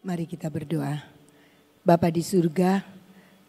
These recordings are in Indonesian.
Mari kita berdoa. Bapa di surga,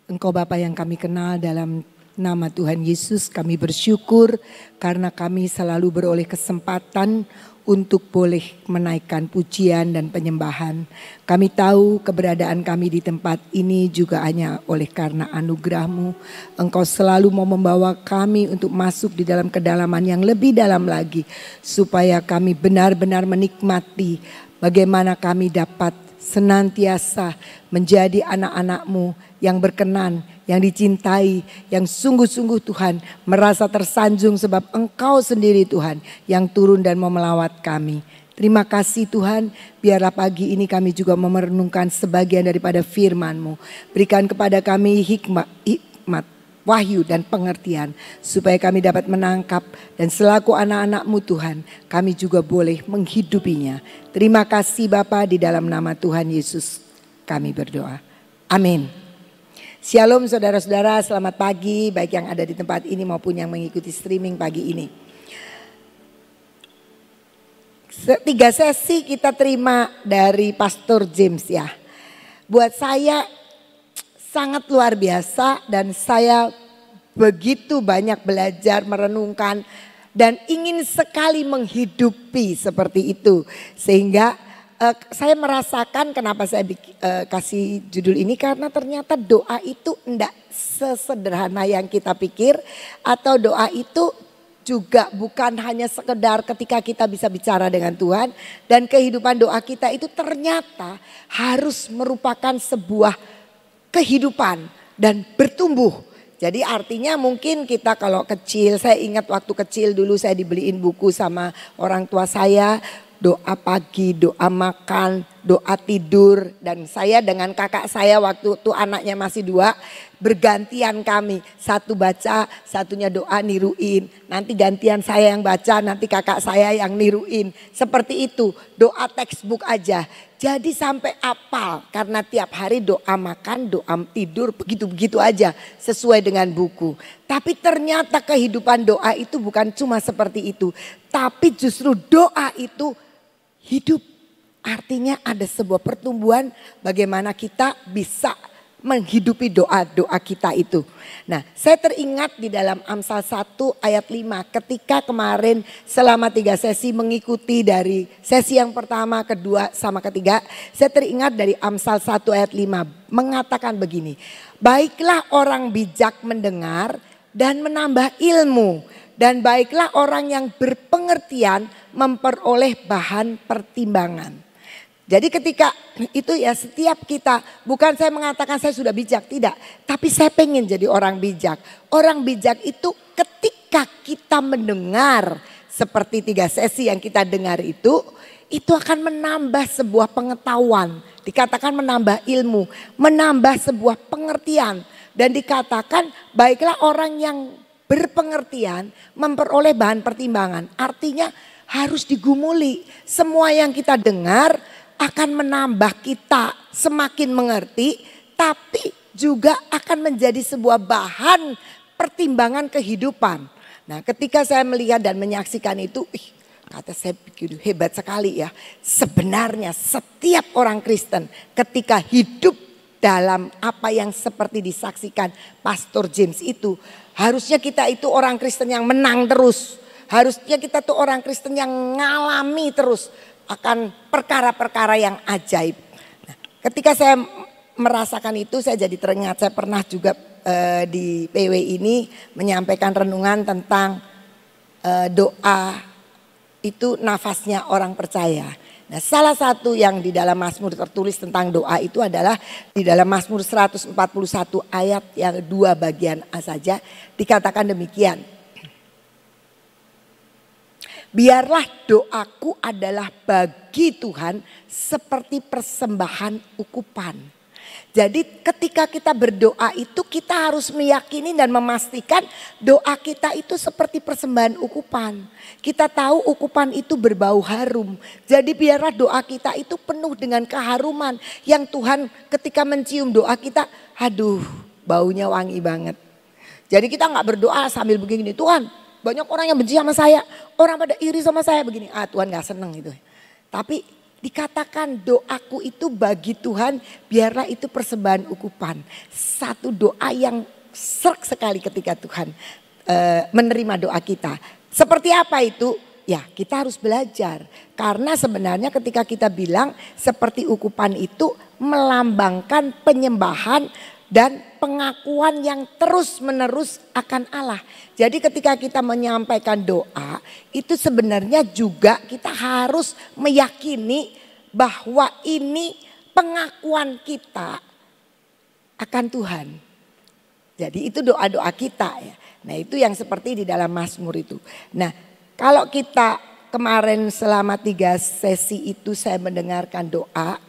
Engkau Bapa yang kami kenal dalam nama Tuhan Yesus, kami bersyukur karena kami selalu beroleh kesempatan untuk boleh menaikkan pujian dan penyembahan. Kami tahu keberadaan kami di tempat ini juga hanya oleh karena anugerah-Mu. Engkau selalu mau membawa kami untuk masuk di dalam kedalaman yang lebih dalam lagi, supaya kami benar-benar menikmati bagaimana kami dapat senantiasa menjadi anak-anak-Mu yang berkenan, yang dicintai, yang sungguh-sungguh Tuhan merasa tersanjung sebab Engkau sendiri Tuhan yang turun dan mau melawat kami. Terima kasih Tuhan, biarlah pagi ini kami juga merenungkan sebagian daripada firman-Mu. Berikan kepada kami hikmat, wahyu dan pengertian supaya kami dapat menangkap dan selaku anak-anak-Mu Tuhan kami juga boleh menghidupinya. Terima kasih Bapa, di dalam nama Tuhan Yesus kami berdoa. Amin. Shalom saudara-saudara, selamat pagi baik yang ada di tempat ini maupun yang mengikuti streaming pagi ini. 3 sesi kita terima dari Pastor James ya. Buat saya sangat luar biasa dan saya begitu banyak belajar, merenungkan dan ingin sekali menghidupi seperti itu. Sehingga saya merasakan kenapa saya kasih judul ini, karena ternyata doa itu enggak sesederhana yang kita pikir, atau doa itu juga bukan hanya sekedar ketika kita bisa bicara dengan Tuhan, dan kehidupan doa kita itu ternyata harus merupakan sebuah kehidupan dan bertumbuh. Jadi artinya mungkin kita kalau kecil, saya ingat waktu kecil dulu saya dibeliin buku sama orang tua saya. Doa pagi, doa makan, doa tidur. Dan saya dengan kakak saya waktu itu anaknya masih 2, bergantian kami. Satu baca, satunya doa niruin. Nanti gantian saya yang baca, nanti kakak saya yang niruin. Seperti itu, doa textbook aja. Jadi sampai apal karena tiap hari doa makan, doa tidur, begitu-begitu aja sesuai dengan buku. Tapi ternyata kehidupan doa itu bukan cuma seperti itu. Tapi justru doa itu hidup. Artinya ada sebuah pertumbuhan bagaimana kita bisa menghidupi doa-doa kita itu. Nah, saya teringat di dalam Amsal 1 ayat 5 ketika kemarin selama 3 sesi mengikuti dari sesi yang pertama, kedua sama ketiga. Saya teringat dari Amsal 1 ayat 5 mengatakan begini. Baiklah orang bijak mendengar dan menambah ilmu. Dan baiklah orang yang berpengertian memperoleh bahan pertimbangan. Jadi ketika itu ya setiap kita, bukan saya mengatakan saya sudah bijak, tidak. Tapi saya pengen jadi orang bijak. Orang bijak itu ketika kita mendengar seperti 3 sesi yang kita dengar itu akan menambah sebuah pengetahuan. Dikatakan menambah ilmu, menambah sebuah pengertian. Dan dikatakan baiklah orang yang berpengertian memperoleh bahan pertimbangan. Artinya harus digumuli. Semua yang kita dengar akan menambah kita semakin mengerti, tapi juga akan menjadi sebuah bahan pertimbangan kehidupan. Nah, ketika saya melihat dan menyaksikan itu, kata saya pikir hebat sekali ya. Sebenarnya setiap orang Kristen ketika hidup dalam apa yang seperti disaksikan Pastor James itu, harusnya kita itu orang Kristen yang menang terus. Harusnya kita tuh orang Kristen yang ngalami terus akan perkara-perkara yang ajaib. Nah, ketika saya merasakan itu saya jadi teringat, saya pernah juga di PW ini menyampaikan renungan tentang doa itu nafasnya orang percaya. Nah, salah satu yang di dalam Mazmur tertulis tentang doa itu adalah di dalam Mazmur 141 ayat yang 2 bagian A saja dikatakan demikian. Biarlah doaku adalah bagi Tuhan seperti persembahan ukupan. Jadi ketika kita berdoa itu kita harus meyakini dan memastikan doa kita itu seperti persembahan ukupan. Kita tahu ukupan itu berbau harum. Jadi biarlah doa kita itu penuh dengan keharuman yang Tuhan ketika mencium doa kita, aduh baunya wangi banget. Jadi kita gak berdoa sambil begini, Tuhan banyak orang yang benci sama saya, orang pada iri sama saya begini. Tuhan gak seneng gitu. Tapi Dikatakan doaku itu bagi Tuhan biarlah itu persembahan ukupan. Satu doa yang serak sekali ketika Tuhan menerima doa kita. Seperti apa itu? Ya kita harus belajar. Karena sebenarnya ketika kita bilang seperti ukupan itu melambangkan penyembahan dan pengakuan yang terus menerus akan Allah. Jadi ketika kita menyampaikan doa itu sebenarnya juga kita harus meyakini bahwa ini pengakuan kita akan Tuhan. Jadi itu doa-doa kita ya. Nah itu yang seperti di dalam Mazmur itu. Nah kalau kita kemarin selama 3 sesi itu saya mendengarkan doa.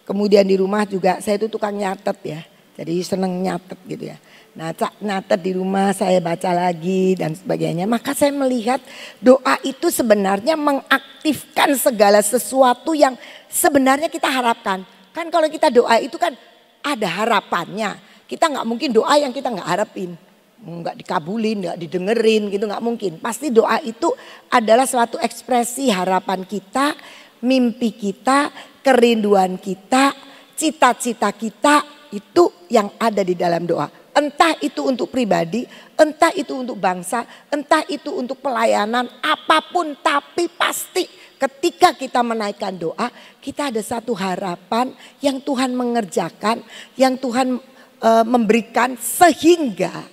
Kemudian di rumah juga saya itu tukang nyatet ya. Jadi seneng nyatet gitu ya. Nah nyatet di rumah saya baca lagi dan sebagainya. Maka saya melihat doa itu sebenarnya mengaktifkan segala sesuatu yang sebenarnya kita harapkan. Kan kalau kita doa itu kan ada harapannya. Kita gak mungkin doa yang kita gak harapin. Gak dikabulin, gak didengerin gitu gak mungkin. Pasti doa itu adalah suatu ekspresi harapan kita, mimpi kita, kerinduan kita, cita-cita kita itu yang ada di dalam doa. Entah itu untuk pribadi, entah itu untuk bangsa, entah itu untuk pelayanan, apapun. Tapi pasti ketika kita menaikkan doa, kita ada satu harapan yang Tuhan mengerjakan, yang Tuhan memberikan sehingga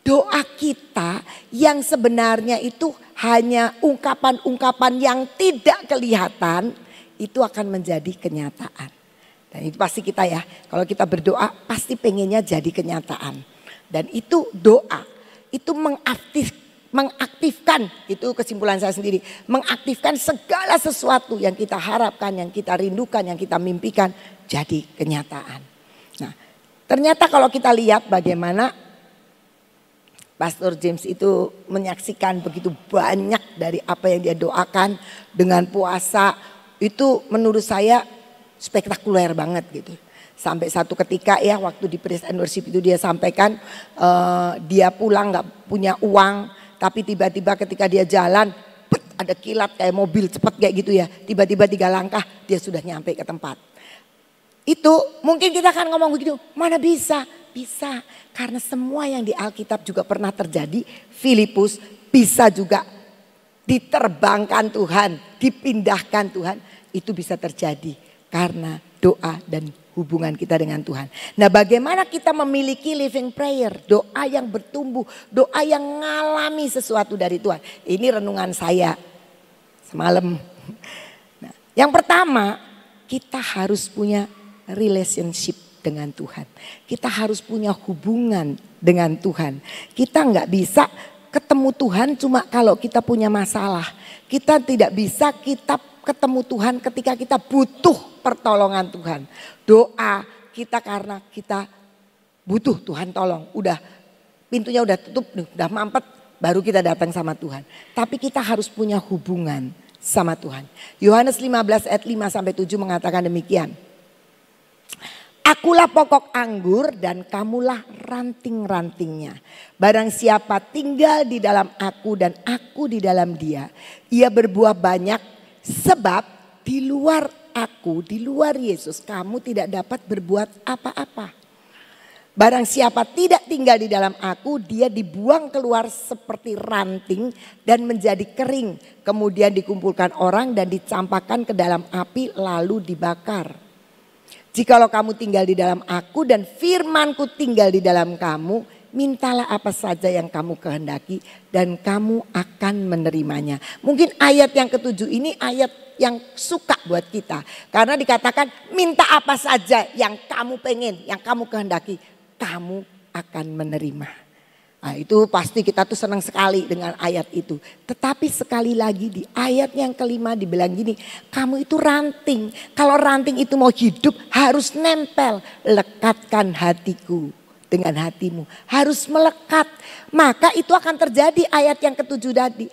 doa kita yang sebenarnya itu hanya ungkapan-ungkapan yang tidak kelihatan itu akan menjadi kenyataan. Dan itu pasti kita ya, kalau kita berdoa pasti pengennya jadi kenyataan. Dan itu doa, itu mengaktifkan, itu kesimpulan saya sendiri. Mengaktifkan segala sesuatu yang kita harapkan, yang kita rindukan, yang kita mimpikan jadi kenyataan. Nah ternyata kalau kita lihat bagaimana Pastor James itu menyaksikan begitu banyak dari apa yang dia doakan dengan puasa. Itu menurut saya spektakuler banget gitu. Sampai satu ketika ya waktu di praise and worship itu dia sampaikan dia pulang gak punya uang. Tapi tiba-tiba ketika dia jalan ada kilat kayak mobil cepat kayak gitu ya. Tiba-tiba 3 langkah dia sudah nyampe ke tempat. Itu mungkin kita akan ngomong begitu, mana bisa? Bisa, karena semua yang di Alkitab juga pernah terjadi. Filipus bisa juga diterbangkan Tuhan, dipindahkan Tuhan. Itu bisa terjadi karena doa dan hubungan kita dengan Tuhan. Nah bagaimana kita memiliki living prayer, doa yang bertumbuh, doa yang mengalami sesuatu dari Tuhan. Ini renungan saya semalam. Nah, yang pertama kita harus punya relationship dengan Tuhan. Kita harus punya hubungan dengan Tuhan. Kita nggak bisa ketemu Tuhan cuma kalau kita punya masalah. Kita tidak bisa kita ketemu Tuhan ketika kita butuh pertolongan Tuhan. Doa kita karena kita butuh Tuhan tolong. Udah pintunya udah tutup, udah mampet, baru kita datang sama Tuhan. Tapi kita harus punya hubungan sama Tuhan. Yohanes 15 ayat 5 sampai 7 mengatakan demikian. Akulah pokok anggur dan kamulah ranting-rantingnya. Barang siapa tinggal di dalam aku dan aku di dalam dia, ia berbuah banyak sebab di luar aku, di luar Yesus kamu tidak dapat berbuat apa-apa. Barang siapa tidak tinggal di dalam aku, dia dibuang keluar seperti ranting dan menjadi kering. Kemudian dikumpulkan orang dan dicampakkan ke dalam api lalu dibakar. Jikalau kamu tinggal di dalam aku dan firmanku tinggal di dalam kamu, mintalah apa saja yang kamu kehendaki dan kamu akan menerimanya. Mungkin ayat yang ke-7 ini ayat yang suka buat kita. Karena dikatakan minta apa saja yang kamu pengen, yang kamu kehendaki, kamu akan menerima. Nah itu pasti kita tuh senang sekali dengan ayat itu. Tetapi sekali lagi di ayat yang kelima dibilang gini, kamu itu ranting. Kalau ranting itu mau hidup harus nempel. Lekatkan hatiku dengan hatimu. Harus melekat. Maka itu akan terjadi ayat yang ke-7 tadi.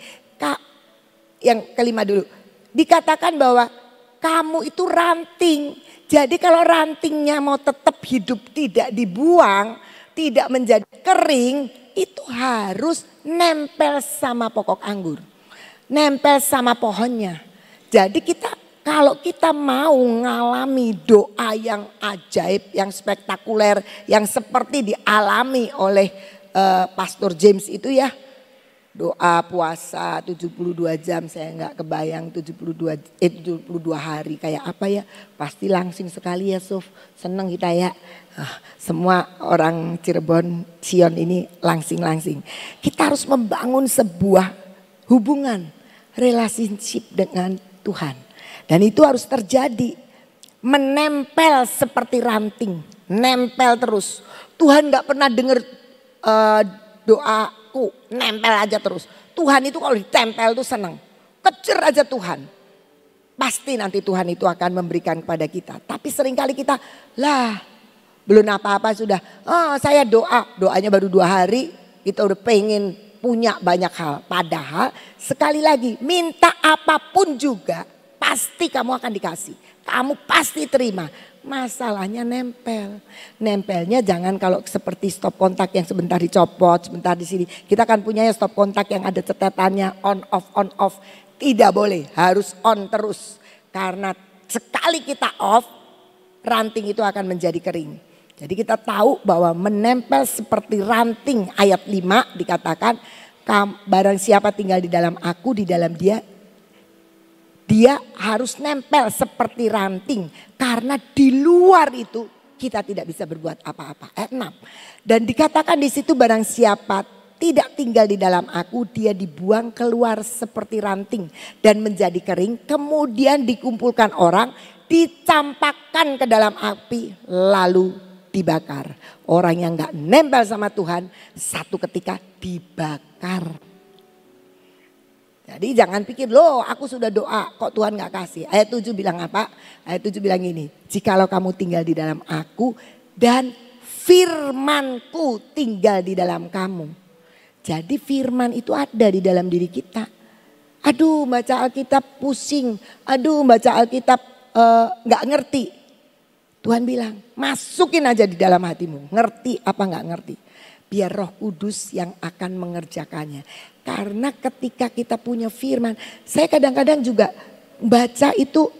Yang kelima dulu. Dikatakan bahwa kamu itu ranting. Jadi kalau rantingnya mau tetap hidup tidak dibuang, tidak menjadi kering, itu harus nempel sama pokok anggur. Nempel sama pohonnya. Jadi kita Kalau kita mau ngalami doa yang ajaib, yang spektakuler, yang seperti dialami oleh Pastor James itu ya. Doa puasa 72 jam, saya nggak kebayang 72 hari kayak apa ya. Pasti langsing sekali ya Sof, seneng kita ya. Semua orang Cirebon, Sion ini langsing-langsing. Kita harus membangun sebuah hubungan, relationship dengan Tuhan. Dan itu harus terjadi, menempel seperti ranting, nempel terus. Tuhan gak pernah dengar doaku, nempel aja terus. Tuhan itu kalau ditempel tuh senang, kejar aja Tuhan. Pasti nanti Tuhan itu akan memberikan kepada kita. Tapi seringkali kita, belum apa-apa sudah, saya doanya baru 2 hari, kita udah pengen punya banyak hal. Padahal sekali lagi, minta apapun juga pasti kamu akan dikasih. Kamu pasti terima. Masalahnya nempel. Nempelnya jangan kalau seperti stop kontak yang sebentar dicopot, sebentar di sini. Kita kan punya stop kontak yang ada catatannya on off. Tidak boleh, harus on terus. Karena sekali kita off, ranting itu akan menjadi kering. Jadi kita tahu bahwa menempel seperti ranting, ayat 5 dikatakan, barang siapa tinggal di dalam aku, di dalam dia harus nempel seperti ranting. Karena di luar itu kita tidak bisa berbuat apa-apa. Ayat 6. Dan dikatakan di situ barang siapa tidak tinggal di dalam aku, dia dibuang keluar seperti ranting dan menjadi kering. Kemudian dikumpulkan orang, dicampakkan ke dalam api lalu dibakar. Orang yang gak nempel sama Tuhan satu ketika dibakar. Jadi jangan pikir loh aku sudah doa kok Tuhan gak kasih. Ayat 7 bilang apa? Ayat 7 bilang ini. Jikalau kamu tinggal di dalam aku dan firmanku tinggal di dalam kamu. Jadi firman itu ada di dalam diri kita. Aduh baca Alkitab pusing. Aduh baca Alkitab gak ngerti. Tuhan bilang masukin aja di dalam hatimu. Ngerti apa gak ngerti. Biar Roh Kudus yang akan mengerjakannya. Karena ketika kita punya firman, saya kadang-kadang juga baca itu,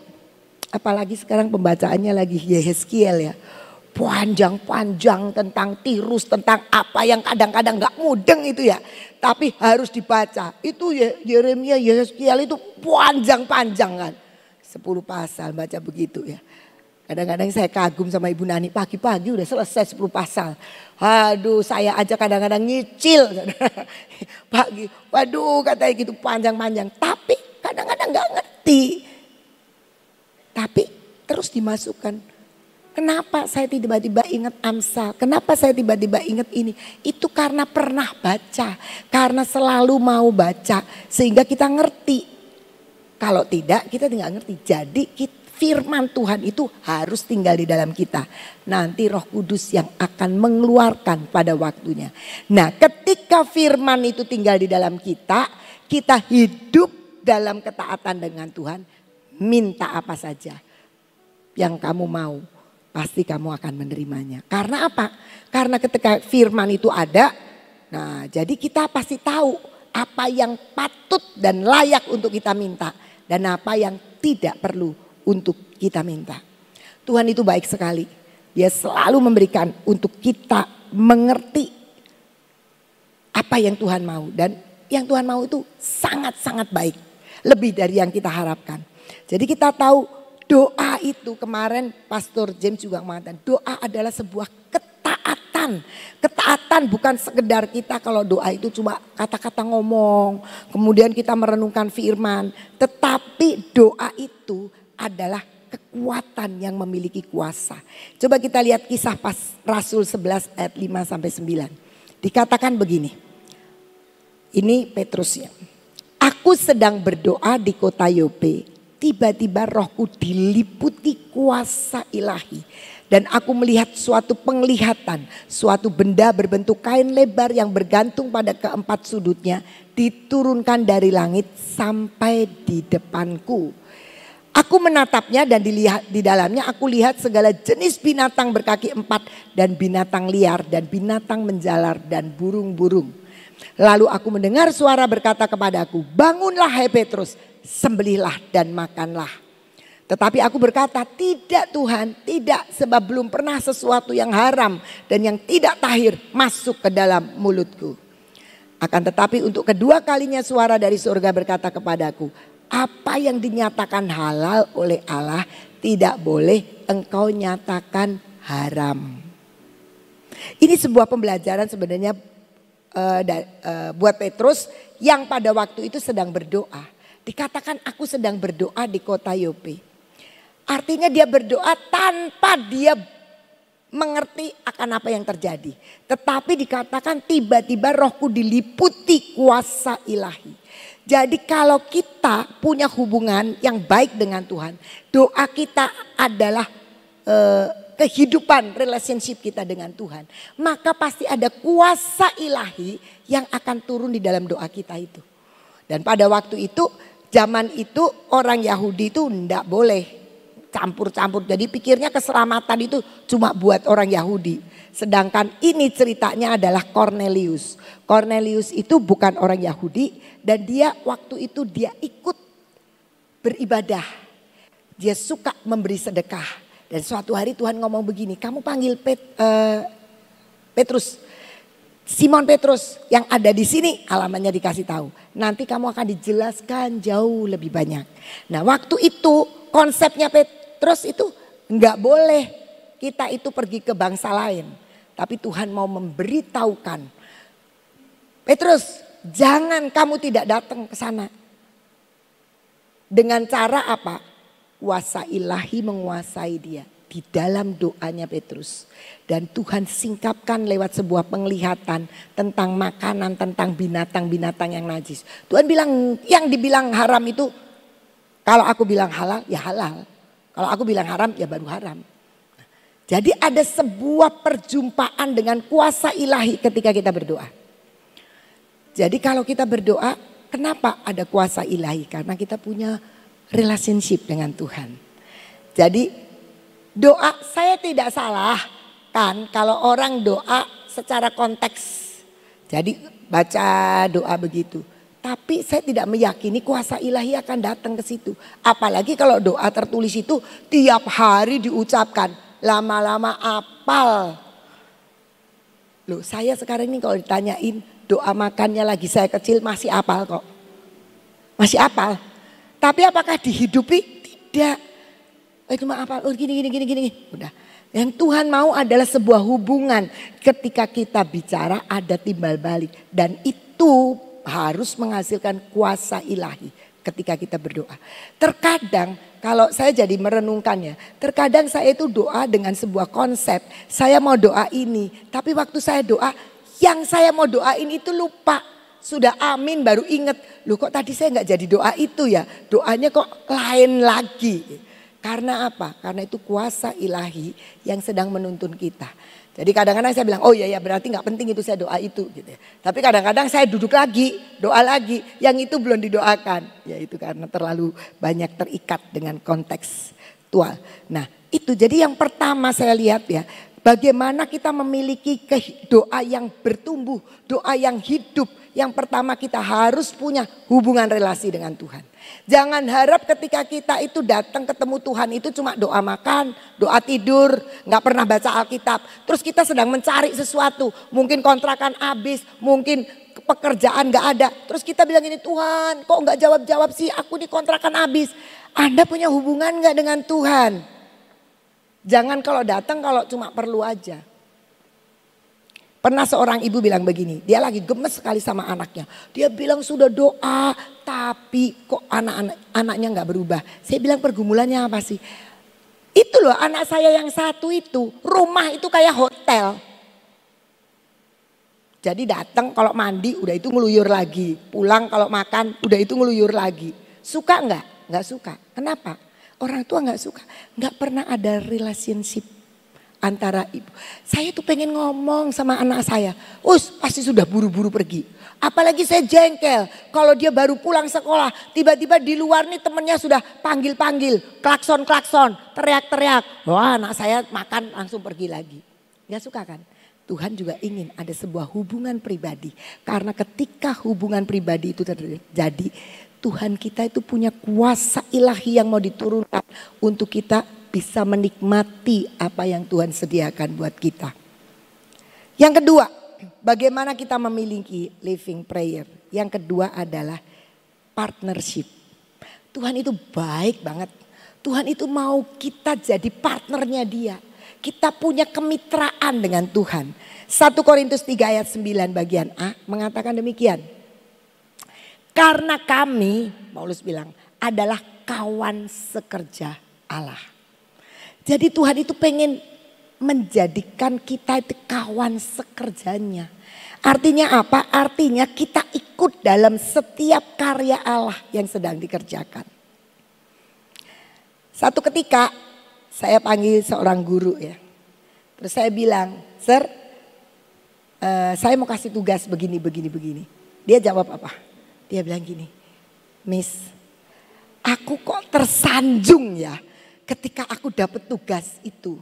apalagi sekarang pembacaannya lagi Yehezkiel ya. Panjang-panjang tentang Tirus, tentang apa yang kadang-kadang gak mudeng itu ya. Tapi harus dibaca. Itu Yeremia, Yehezkiel itu panjang-panjang kan. 10 pasal baca begitu ya. Kadang-kadang saya kagum sama Ibu Nani, pagi-pagi udah selesai 10 pasal. Aduh saya aja kadang-kadang nyicil. Pagi, waduh katanya gitu panjang-panjang. Tapi kadang-kadang gak ngerti. Tapi terus dimasukkan. Kenapa saya tiba-tiba ingat Amsal? Kenapa saya tiba-tiba ingat ini? Itu karena pernah baca. Karena selalu mau baca. Sehingga kita ngerti. Kalau tidak kita tidak ngerti. Jadi firman Tuhan itu harus tinggal di dalam kita. Nanti Roh Kudus yang akan mengeluarkan pada waktunya. Nah ketika firman itu tinggal di dalam kita. Kita hidup dalam ketaatan dengan Tuhan. Minta apa saja yang kamu mau. Pasti kamu akan menerimanya. Karena apa? Karena ketika firman itu ada. Nah jadi kita pasti tahu apa yang patut dan layak untuk kita minta. Dan apa yang tidak perlu untuk kita minta. Tuhan itu baik sekali. Dia selalu memberikan untuk kita mengerti apa yang Tuhan mau. Dan yang Tuhan mau itu sangat-sangat baik. Lebih dari yang kita harapkan. Jadi kita tahu doa itu kemarin Pastor James juga mengatakan. Doa adalah sebuah ketaatan. Ketaatan bukan sekedar kita kalau doa itu cuma kata-kata ngomong. Kemudian kita merenungkan firman. Tetapi doa itu adalah kekuatan yang memiliki kuasa. Coba kita lihat kisah Rasul 11 ayat 5 sampai 9. Dikatakan begini. Ini Petrusnya. Aku sedang berdoa di kota Yope. Tiba-tiba rohku diliputi kuasa ilahi. Dan aku melihat suatu penglihatan. Suatu benda berbentuk kain lebar yang bergantung pada keempat sudutnya. Diturunkan dari langit sampai di depanku. Aku menatapnya dan di dalamnya aku lihat segala jenis binatang berkaki 4 dan binatang liar dan binatang menjalar dan burung-burung. Lalu aku mendengar suara berkata kepadaku, bangunlah hai Petrus, sembelihlah dan makanlah. Tetapi aku berkata, tidak Tuhan, tidak, sebab belum pernah sesuatu yang haram dan yang tidak tahir masuk ke dalam mulutku. Akan tetapi untuk kedua kalinya suara dari surga berkata kepadaku, apa yang dinyatakan halal oleh Allah tidak boleh engkau nyatakan haram. Ini sebuah pembelajaran sebenarnya buat Petrus yang pada waktu itu sedang berdoa. Dikatakan aku sedang berdoa di kota Yope. Artinya dia berdoa tanpa dia mengerti akan apa yang terjadi. Tetapi dikatakan tiba-tiba rohku diliputi kuasa ilahi. Jadi kalau kita punya hubungan yang baik dengan Tuhan, doa kita adalah kehidupan relationship kita dengan Tuhan. Maka pasti ada kuasa ilahi yang akan turun di dalam doa kita itu. Dan pada waktu itu, zaman itu orang Yahudi itu enggak boleh campur-campur. Jadi pikirnya keselamatan itu cuma buat orang Yahudi. Sedangkan ini ceritanya adalah Cornelius. Cornelius itu bukan orang Yahudi dan dia waktu itu dia ikut beribadah. Dia suka memberi sedekah. Dan suatu hari Tuhan ngomong begini, kamu panggil Petrus, Simon Petrus yang ada di sini, alamatnya dikasih tahu. Nanti kamu akan dijelaskan jauh lebih banyak. Nah waktu itu konsepnya Petrus itu nggak boleh kita itu pergi ke bangsa lain. Tapi Tuhan mau memberitahukan, Petrus jangan kamu tidak datang ke sana. Dengan cara apa? Kuasa ilahi menguasai dia di dalam doanya Petrus. Dan Tuhan singkapkan lewat sebuah penglihatan tentang makanan, tentang binatang-binatang yang najis. Tuhan bilang yang dibilang haram itu, kalau aku bilang halal ya halal. Kalau aku bilang haram ya baru haram. Jadi ada sebuah perjumpaan dengan kuasa ilahi ketika kita berdoa. Jadi kalau kita berdoa, kenapa ada kuasa ilahi? Karena kita punya relationship dengan Tuhan. Jadi doa saya tidak salah kan kalau orang doa secara konteks. Jadi baca doa begitu. Tapi saya tidak meyakini kuasa ilahi akan datang ke situ. Apalagi kalau doa tertulis itu tiap hari diucapkan. Lama-lama apal. Loh saya sekarang ini kalau ditanyain doa makannya lagi saya kecil masih apal kok. Masih apal. Tapi apakah dihidupi? Tidak. Cuma apa? Oh gini. Udah. Yang Tuhan mau adalah sebuah hubungan. Ketika kita bicara ada timbal balik. Dan itu harus menghasilkan kuasa ilahi ketika kita berdoa. Terkadang kalau saya jadi merenungkannya. Terkadang saya itu doa dengan sebuah konsep. Saya mau doa ini. Tapi waktu saya doa yang saya mau doain itu lupa. Sudah amin baru ingat, loh kok tadi saya nggak jadi doa itu ya. Doanya kok lain lagi. Karena apa? Karena itu kuasa ilahi yang sedang menuntun kita. Jadi kadang-kadang saya bilang, oh iya ya berarti nggak penting itu saya doa itu. Gitu. Tapi kadang-kadang saya duduk lagi, doa lagi. Yang itu belum didoakan. Ya itu karena terlalu banyak terikat dengan konteks tekstual. Nah itu jadi yang pertama saya lihat ya. Bagaimana kita memiliki doa yang bertumbuh, doa yang hidup. Yang pertama kita harus punya hubungan relasi dengan Tuhan. Jangan harap ketika kita itu datang ketemu Tuhan itu cuma doa makan, doa tidur, gak pernah baca Alkitab. Terus kita sedang mencari sesuatu, mungkin kontrakan habis, mungkin pekerjaan gak ada. Terus kita bilang ini Tuhan kok gak jawab-jawab sih aku di kontrakan habis. Anda punya hubungan gak dengan Tuhan? Jangan kalau datang kalau cuma perlu aja. Pernah seorang ibu bilang begini, dia lagi gemes sekali sama anaknya. Dia bilang sudah doa tapi kok anaknya gak berubah. Saya bilang pergumulannya apa sih? Itu loh anak saya yang satu itu rumah itu kayak hotel. Jadi datang kalau mandi udah itu ngeluyur lagi. Pulang kalau makan udah itu ngeluyur lagi. Suka gak? Gak suka. Kenapa? Orang tua gak suka. Gak pernah ada relationship antara ibu. Saya tuh pengen ngomong sama anak saya. Pasti sudah buru-buru pergi. Apalagi saya jengkel. Kalau dia baru pulang sekolah. Tiba-tiba di luar nih temennya sudah panggil-panggil. Klakson-klakson. Teriak-teriak. Wah anak saya makan langsung pergi lagi. Gak suka kan? Tuhan juga ingin ada sebuah hubungan pribadi. Karena ketika hubungan pribadi itu terjadi. Tuhan kita itu punya kuasa ilahi yang mau diturunkan untuk kita bisa menikmati apa yang Tuhan sediakan buat kita. Yang kedua, bagaimana kita memiliki living prayer. Yang kedua adalah partnership. Tuhan itu baik banget. Tuhan itu mau kita jadi partnernya dia. Kita punya kemitraan dengan Tuhan. 1 Korintus 3 ayat 9 bagian A mengatakan demikian. Karena kami, Paulus bilang, adalah kawan sekerja Allah. Jadi Tuhan itu pengen menjadikan kita itu kawan sekerjanya. Artinya apa? Artinya kita ikut dalam setiap karya Allah yang sedang dikerjakan. Satu ketika saya panggil seorang guru ya. Terus saya bilang, "Sir, saya mau kasih tugas begini. Dia jawab apa? Dia bilang gini, "Miss, aku kok tersanjung ya ketika aku dapat tugas itu."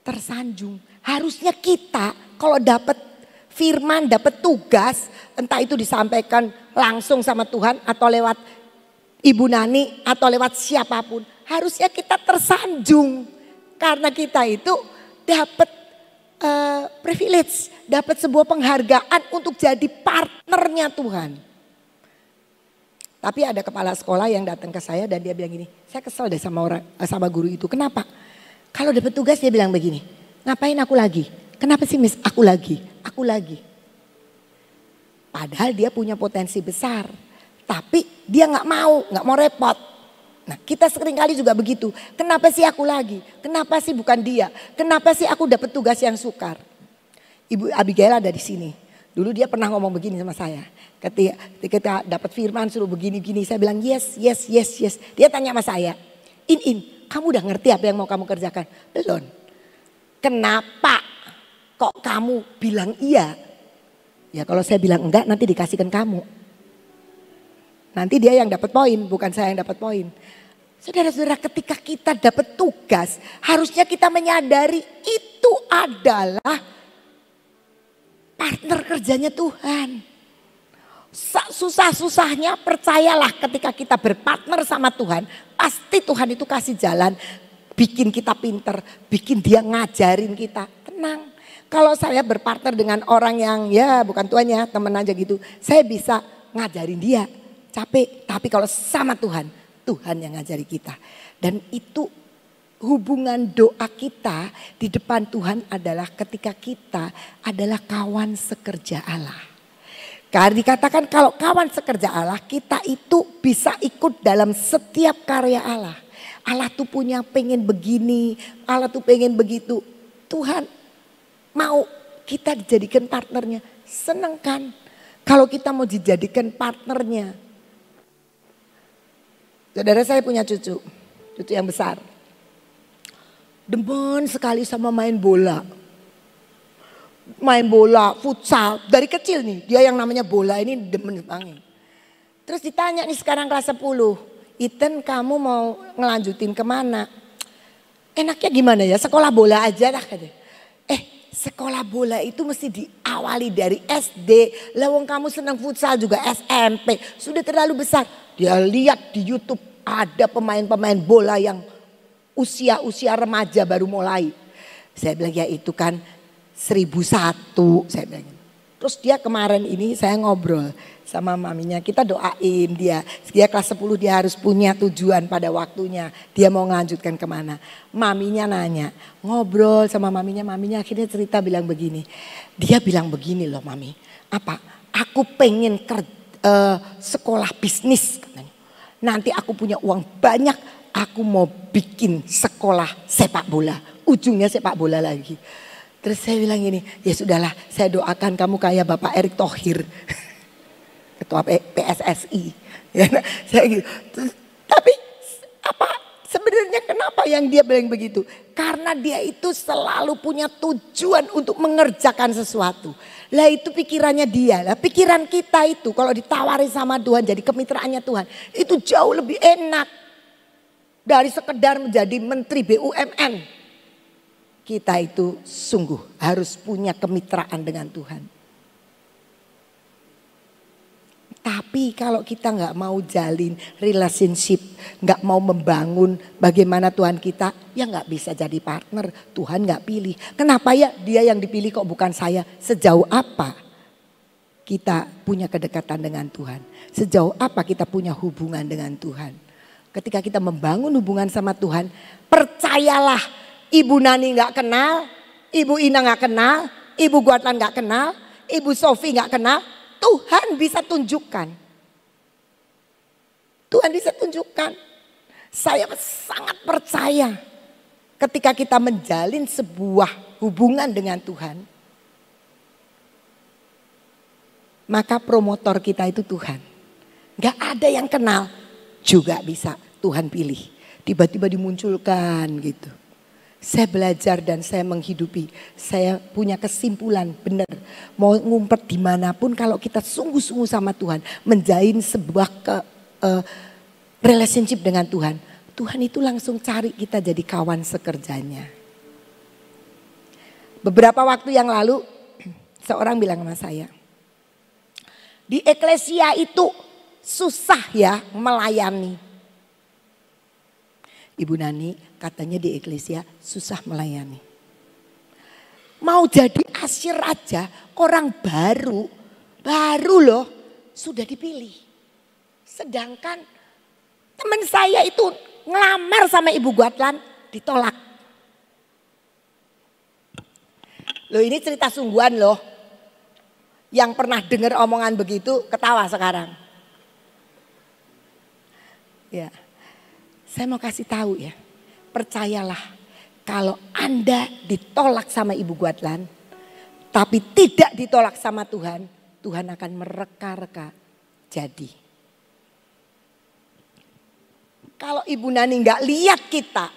Tersanjung. Harusnya kita kalau dapat firman, dapat tugas, entah itu disampaikan langsung sama Tuhan atau lewat Ibu Nani atau lewat siapapun, harusnya kita tersanjung karena kita itu dapat privilege, dapat sebuah penghargaan untuk jadi partnernya Tuhan. Tapi ada kepala sekolah yang datang ke saya dan dia bilang gini, "Saya kesel deh sama guru itu. Kenapa? Kalau dapat tugas dia bilang begini, 'Ngapain aku lagi? Kenapa sih Miss aku lagi?' Padahal dia punya potensi besar, tapi dia nggak mau repot. Nah, kita seringkali juga begitu. Kenapa sih aku lagi? Kenapa sih bukan dia? Kenapa sih aku dapat tugas yang sukar?" Ibu Abigail ada di sini. Dulu dia pernah ngomong begini sama saya. Ketika dapat firman suruh begini-gini, saya bilang yes. Dia tanya sama saya, In, kamu udah ngerti apa yang mau kamu kerjakan? Belum. Kenapa kok kamu bilang iya? Ya kalau saya bilang enggak nanti dikasihkan kamu. Nanti dia yang dapat poin, bukan saya yang dapat poin. Saudara-saudara, ketika kita dapat tugas, harusnya kita menyadari itu adalah partner kerjanya Tuhan. Susah-susahnya percayalah ketika kita berpartner sama Tuhan, pasti Tuhan itu kasih jalan, bikin kita pinter, bikin dia ngajarin kita. Tenang, kalau saya berpartner dengan orang yang ya bukan Tuhan ya, teman aja gitu, saya bisa ngajarin dia. Capek, tapi kalau sama Tuhan, Tuhan yang ngajari kita. Dan itu hubungan doa kita di depan Tuhan adalah ketika kita adalah kawan sekerja Allah. Karena dikatakan kalau kawan sekerja Allah, kita itu bisa ikut dalam setiap karya Allah. Allah tuh punya pengen begini, Allah tuh pengen begitu. Tuhan mau kita dijadikan partnernya, seneng kan? Kalau kita mau dijadikan partnernya. Saudara, saya punya cucu yang besar. Demen sekali sama main bola. Main bola, futsal, dari kecil nih. Dia yang namanya bola ini demen banget. Terus ditanya nih sekarang kelas 10. "Ethan, kamu mau ngelanjutin kemana?" "Enaknya gimana ya, sekolah bola aja dah," katanya. Sekolah bola itu mesti diawali dari SD. Lawang kamu senang futsal juga SMP. Sudah terlalu besar. Dia lihat di YouTube ada pemain-pemain bola yang usia remaja baru mulai. Saya bilang ya itu kan 1001. Saya bilang. Terus dia kemarin ini saya ngobrol sama maminya. Kita doain dia. Dia kelas 10 dia harus punya tujuan pada waktunya. Dia mau ngelanjutkan kemana. Maminya nanya. Ngobrol sama maminya. Maminya akhirnya cerita bilang begini. Dia bilang begini loh mami. Apa? Aku pengen sekolah bisnis katanya. Nanti aku punya uang banyak. Aku mau bikin sekolah sepak bola. Ujungnya sepak bola lagi. Terus saya bilang gini, ya sudahlah saya doakan kamu kayak Bapak Erick Thohir. Ketua PSSI. Ya, saya gitu. Tapi apa sebenarnya kenapa yang dia bilang begitu? Karena dia itu selalu punya tujuan untuk mengerjakan sesuatu. Lah itu pikirannya dia. Lah pikiran kita itu kalau ditawari sama Tuhan jadi kemitraannya Tuhan. Itu jauh lebih enak. Dari sekedar menjadi menteri BUMN. Kita itu sungguh harus punya kemitraan dengan Tuhan. Tapi kalau kita nggak mau jalin relationship, nggak mau membangun bagaimana Tuhan kita, ya nggak bisa jadi partner. Tuhan nggak pilih. Kenapa ya dia yang dipilih kok bukan saya? Sejauh apa kita punya kedekatan dengan Tuhan? Sejauh apa kita punya hubungan dengan Tuhan? Ketika kita membangun hubungan sama Tuhan, percayalah, Ibu Nani nggak kenal, Ibu Ina nggak kenal, Ibu Guatlan nggak kenal, Ibu Sofi nggak kenal. Tuhan bisa tunjukkan. Tuhan bisa tunjukkan. Saya sangat percaya ketika kita menjalin sebuah hubungan dengan Tuhan, maka promotor kita itu Tuhan. Gak ada yang kenal juga bisa Tuhan pilih. Tiba-tiba dimunculkan gitu. Saya belajar dan saya menghidupi. Saya punya kesimpulan benar. Mau ngumpet dimanapun kalau kita sungguh-sungguh sama Tuhan. Menjalin sebuah relationship dengan Tuhan. Tuhan itu langsung cari kita jadi kawan sekerjanya. Beberapa waktu yang lalu seorang bilang sama saya. Di eklesia itu susah ya melayani. Ibu Nani katanya di eklesia susah melayani. Mau jadi asyir aja orang baru loh sudah dipilih. Sedangkan teman saya itu ngelamar sama Ibu Guatlan ditolak. Loh ini cerita sungguhan loh. Yang pernah dengar omongan begitu ketawa sekarang. Ya. Saya mau kasih tahu ya, percayalah kalau Anda ditolak sama Ibu Guatlan, tapi tidak ditolak sama Tuhan, Tuhan akan mereka-reka jadi. Kalau Ibu Nani nggak lihat kita,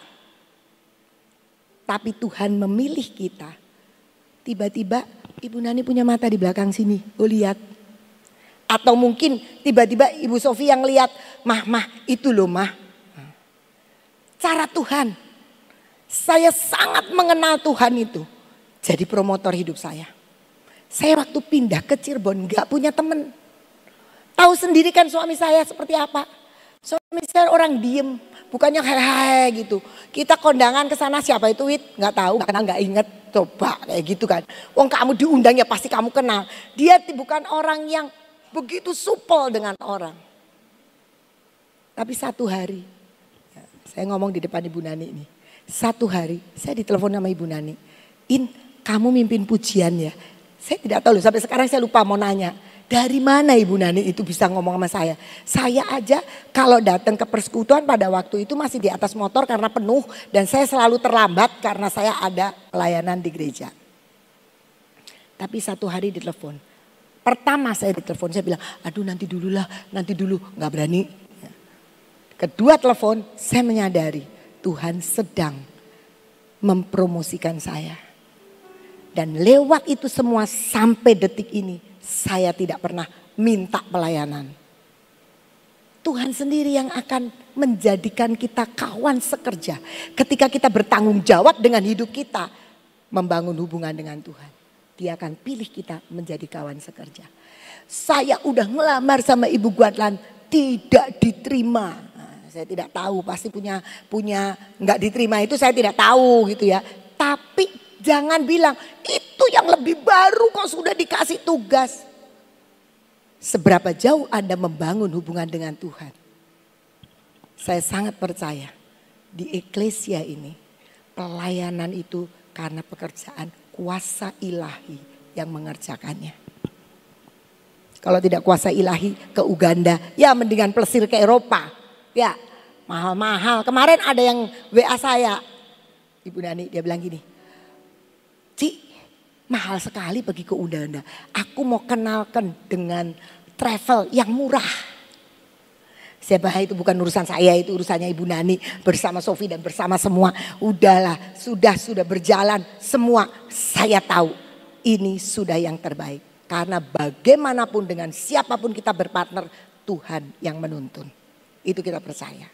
tapi Tuhan memilih kita, tiba-tiba Ibu Nani punya mata di belakang sini, oh lihat. Atau mungkin tiba-tiba Ibu Sofi yang lihat, mah itu loh mah. Cara Tuhan, saya sangat mengenal Tuhan itu. Jadi promotor hidup saya. Saya waktu pindah ke Cirebon gak punya temen. Tahu sendiri kan suami saya seperti apa. Suami saya orang diem, bukannya hehehe gitu. Kita kondangan ke sana siapa itu Wit? Gak tahu, gak inget. Coba kayak gitu kan. Wong kamu diundang ya pasti kamu kenal. Dia bukan orang yang begitu supel dengan orang. Tapi satu hari. Saya ngomong di depan Ibu Nani ini. Satu hari saya ditelepon sama Ibu Nani. In, kamu mimpin pujian ya? Saya tidak tahu loh, sampai sekarang saya lupa mau nanya. Dari mana Ibu Nani itu bisa ngomong sama saya? Saya aja kalau datang ke persekutuan pada waktu itu masih di atas motor karena penuh. Dan saya selalu terlambat karena saya ada pelayanan di gereja. Tapi satu hari ditelepon. Pertama saya ditelepon, saya bilang, aduh nanti dulu lah, nanti dulu. Gak berani. Kedua telepon, saya menyadari Tuhan sedang mempromosikan saya. Dan lewat itu semua sampai detik ini, saya tidak pernah minta pelayanan. Tuhan sendiri yang akan menjadikan kita kawan sekerja. Ketika kita bertanggung jawab dengan hidup kita, membangun hubungan dengan Tuhan. Dia akan pilih kita menjadi kawan sekerja. Saya udah ngelamar sama Ibu Guatlan, tidak diterima. Saya tidak tahu, pasti punya nggak diterima itu saya tidak tahu gitu ya. Tapi jangan bilang itu yang lebih baru kok sudah dikasih tugas. Seberapa jauh Anda membangun hubungan dengan Tuhan? Saya sangat percaya di eklesia ini pelayanan itu karena pekerjaan kuasa ilahi yang mengerjakannya. Kalau tidak kuasa ilahi ke Uganda, ya mendingan plesir ke Eropa. Ya mahal-mahal. Kemarin ada yang WA saya. Ibu Nani dia bilang gini. Ci mahal sekali pergi ke Uganda. Aku mau kenalkan dengan travel yang murah. Siapa itu bukan urusan saya, itu urusannya Ibu Nani bersama Sofi dan bersama semua. Udahlah sudah berjalan semua. Saya tahu ini sudah yang terbaik. Karena bagaimanapun dengan siapapun kita berpartner Tuhan yang menuntun. Itu kita percaya.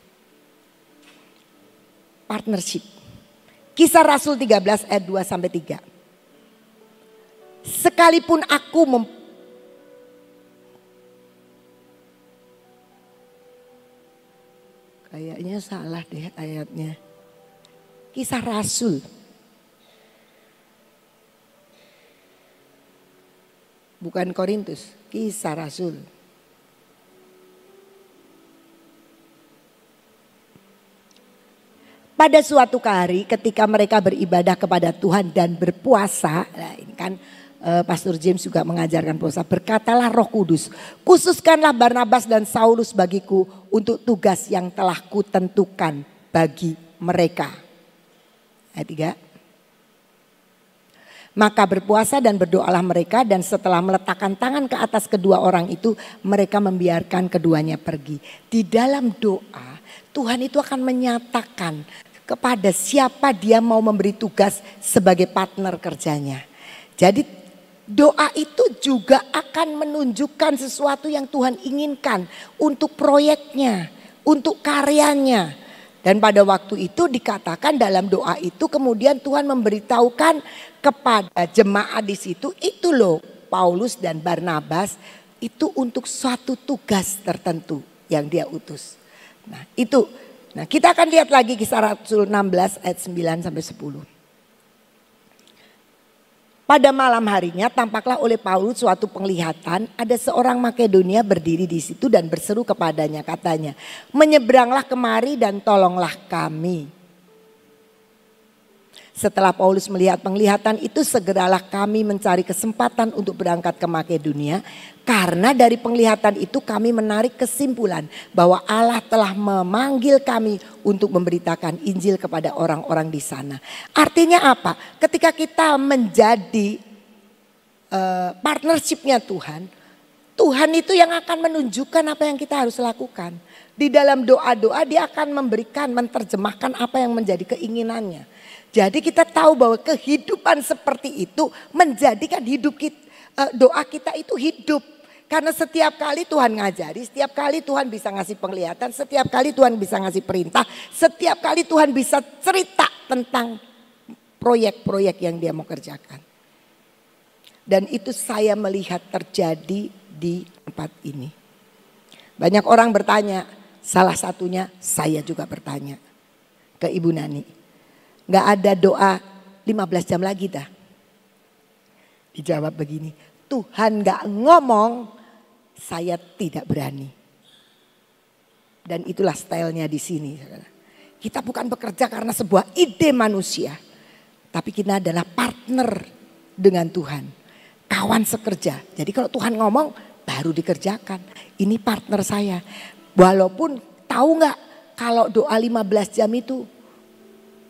Partnership. Kisah Rasul 13 ayat 2 sampai 3. Sekalipun aku Kayaknya salah deh ayatnya. Kisah Rasul. Bukan Korintus, Kisah Rasul. Pada suatu hari ketika mereka beribadah kepada Tuhan dan berpuasa, nah ini kan Pastor James juga mengajarkan puasa, berkatalah Roh Kudus, khususkanlah Barnabas dan Saulus bagiku untuk tugas yang telah kutentukan bagi mereka. Ayat 3. Maka berpuasa dan berdoalah mereka, dan setelah meletakkan tangan ke atas kedua orang itu, mereka membiarkan keduanya pergi. Di dalam doa Tuhan itu akan menyatakan kepada siapa dia mau memberi tugas sebagai partner kerjanya. Jadi doa itu juga akan menunjukkan sesuatu yang Tuhan inginkan untuk proyeknya, untuk karyanya. Dan pada waktu itu dikatakan dalam doa itu kemudian Tuhan memberitahukan kepada jemaat di situ, itu loh Paulus dan Barnabas itu untuk suatu tugas tertentu yang dia utus. Nah itu, nah kita akan lihat lagi Kisah Rasul 16 ayat 9 sampai 10. Pada malam harinya tampaklah oleh Paulus suatu penglihatan, ada seorang Makedonia berdiri di situ dan berseru kepadanya, katanya, menyeberanglah kemari dan tolonglah kami. Setelah Paulus melihat penglihatan itu, segeralah kami mencari kesempatan untuk berangkat ke Makedonia. Karena dari penglihatan itu kami menarik kesimpulan bahwa Allah telah memanggil kami untuk memberitakan Injil kepada orang-orang di sana. Artinya apa? Ketika kita menjadi partnershipnya Tuhan, Tuhan itu yang akan menunjukkan apa yang kita harus lakukan. Di dalam doa-doa dia akan memberikan, menerjemahkan apa yang menjadi keinginannya. Jadi kita tahu bahwa kehidupan seperti itu menjadikan hidup kita, doa kita itu hidup. Karena setiap kali Tuhan ngajari, setiap kali Tuhan bisa ngasih penglihatan, setiap kali Tuhan bisa ngasih perintah, setiap kali Tuhan bisa cerita tentang proyek-proyek yang dia mau kerjakan. Dan itu saya melihat terjadi di tempat ini. Banyak orang bertanya, salah satunya saya juga bertanya ke Ibu Nani. Gak ada doa 15 jam lagi dah. Dijawab begini, Tuhan gak ngomong, saya tidak berani. Dan itulah stylenya di sini. Kita bukan bekerja karena sebuah ide manusia, tapi kita adalah partner dengan Tuhan, kawan sekerja. Jadi kalau Tuhan ngomong baru dikerjakan. Ini partner saya. Walaupun tahu gak kalau doa 15 jam itu,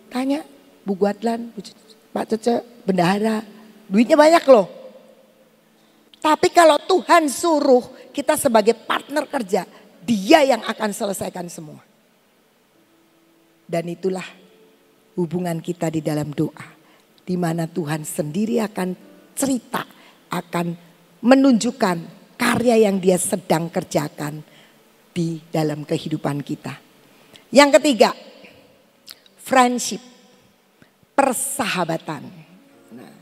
tanya Bu Guadlan, Pak Cece, bendahara, duitnya banyak loh. Tapi kalau Tuhan suruh kita sebagai partner kerja, dia yang akan selesaikan semua. Dan itulah hubungan kita di dalam doa. Di mana Tuhan sendiri akan cerita, akan menunjukkan karya yang dia sedang kerjakan di dalam kehidupan kita. Yang ketiga, friendship, persahabatan. Nah,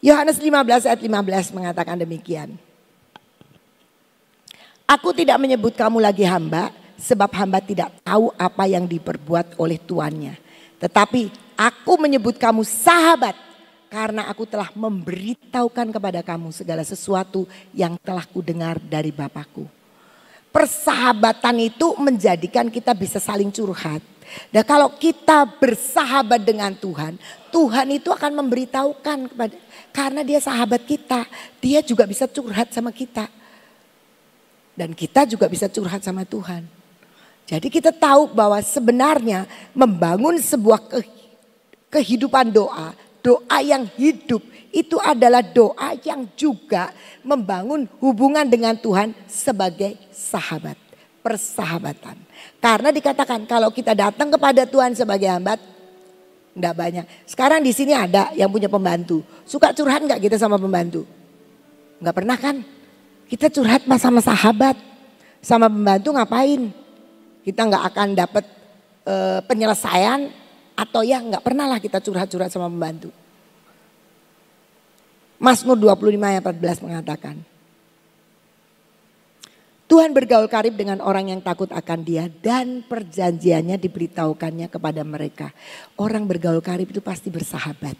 Yohanes 15 ayat 15 mengatakan demikian. Aku tidak menyebut kamu lagi hamba, sebab hamba tidak tahu apa yang diperbuat oleh tuannya. Tetapi aku menyebut kamu sahabat, karena aku telah memberitahukan kepada kamu segala sesuatu yang telah kudengar dari Bapakku. Persahabatan itu menjadikan kita bisa saling curhat. Dan kalau kita bersahabat dengan Tuhan, Tuhan itu akan memberitahukan kepada, karena dia sahabat kita, dia juga bisa curhat sama kita. Dan kita juga bisa curhat sama Tuhan. Jadi kita tahu bahwa sebenarnya membangun sebuah kehidupan doa, doa yang hidup itu adalah doa yang juga membangun hubungan dengan Tuhan sebagai sahabat, persahabatan. Karena dikatakan kalau kita datang kepada Tuhan sebagai hamba, enggak banyak. Sekarang di sini ada yang punya pembantu. Suka curhat enggak kita sama pembantu? Enggak pernah kan? Kita curhat sama sahabat, sama pembantu ngapain? Kita enggak akan dapat penyelesaian atau ya enggak pernah lah kita curhat-curhat sama pembantu. Mazmur 25 ayat 14 mengatakan, Tuhan bergaul karib dengan orang yang takut akan Dia dan perjanjiannya diberitahukannya kepada mereka. Orang bergaul karib itu pasti bersahabat.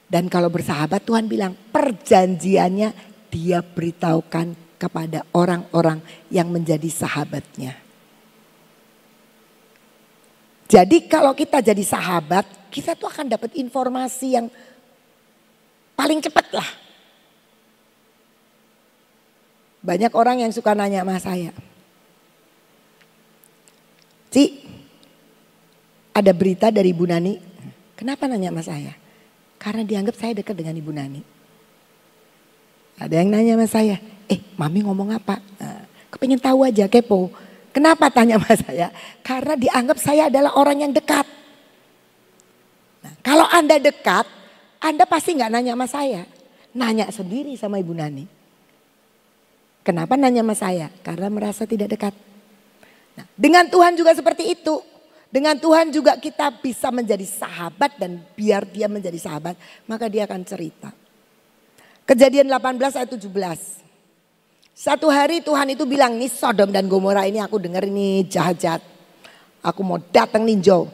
Dan kalau bersahabat Tuhan bilang perjanjiannya Dia beritahukan kepada orang-orang yang menjadi sahabatnya. Jadi kalau kita jadi sahabat, kita tuh akan dapat informasi yang paling cepat lah. Banyak orang yang suka nanya sama saya. Ci, ada berita dari Ibu Nani. Kenapa nanya sama saya? Karena dianggap saya dekat dengan Ibu Nani. Ada yang nanya sama saya, Mami ngomong apa? Nah, kepengen tahu aja, kepo. Kenapa tanya sama saya? Karena dianggap saya adalah orang yang dekat. Nah, kalau Anda dekat, Anda pasti nggak nanya sama saya. Nanya sendiri sama Ibu Nani. Kenapa nanya sama saya? Karena merasa tidak dekat. Nah, dengan Tuhan juga seperti itu. Dengan Tuhan juga kita bisa menjadi sahabat dan biar Dia menjadi sahabat, maka Dia akan cerita. Kejadian 18 ayat 17. Satu hari Tuhan itu bilang, nih Sodom dan Gomora ini aku dengar ini jahat-jahat. Aku mau datang ninjau.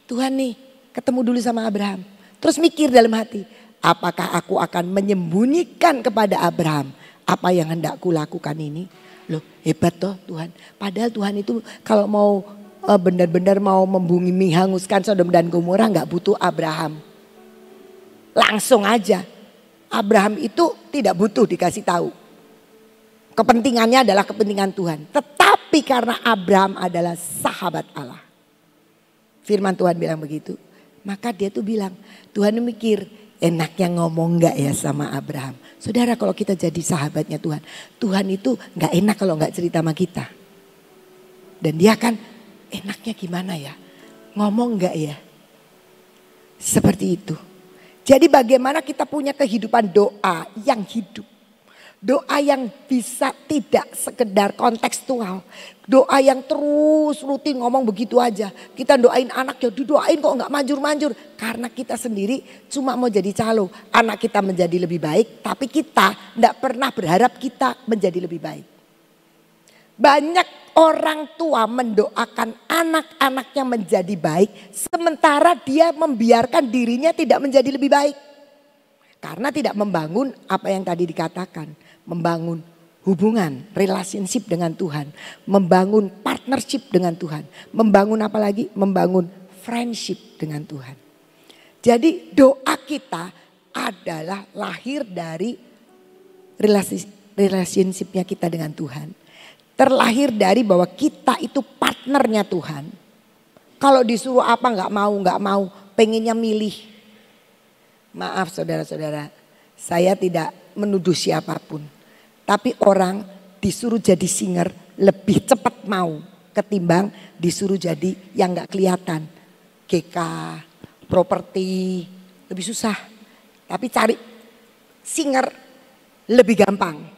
Tuhan nih ketemu dulu sama Abraham. Terus mikir dalam hati, apakah aku akan menyembunyikan kepada Abraham apa yang hendak kulakukan ini? Loh hebat toh Tuhan. Padahal Tuhan itu kalau mau benar-benar mau membumi hanguskan Sodom dan Gomora nggak butuh Abraham. Langsung aja. Abraham itu tidak butuh dikasih tahu. Kepentingannya adalah kepentingan Tuhan. Tetapi karena Abraham adalah sahabat Allah. Firman Tuhan bilang begitu. Maka dia tuh bilang, Tuhan mikir enaknya ngomong gak ya sama Abraham. Saudara kalau kita jadi sahabatnya Tuhan. Tuhan itu gak enak kalau gak cerita sama kita. Dan dia kan enaknya gimana ya. Ngomong gak ya. Seperti itu. Jadi bagaimana kita punya kehidupan doa yang hidup. Doa yang bisa tidak sekedar kontekstual. Doa yang terus rutin ngomong begitu aja. Kita doain anak ya didoain kok gak manjur-manjur. Karena kita sendiri cuma mau jadi calo. Anak kita menjadi lebih baik tapi kita gak pernah berharap kita menjadi lebih baik. Banyak orang tua mendoakan anak-anaknya menjadi baik. Sementara dia membiarkan dirinya tidak menjadi lebih baik. Karena tidak membangun apa yang tadi dikatakan. Membangun hubungan, relationship dengan Tuhan. Membangun partnership dengan Tuhan. Membangun apa lagi? Membangun friendship dengan Tuhan. Jadi doa kita adalah lahir dari relationshipnya kita dengan Tuhan. Terlahir dari bahwa kita itu partnernya Tuhan. Kalau disuruh apa nggak mau, pengennya milih. Maaf saudara-saudara, saya tidak menuduh siapapun. Tapi orang disuruh jadi singer lebih cepat mau ketimbang disuruh jadi yang nggak kelihatan. GK, properti, lebih susah. Tapi cari singer lebih gampang.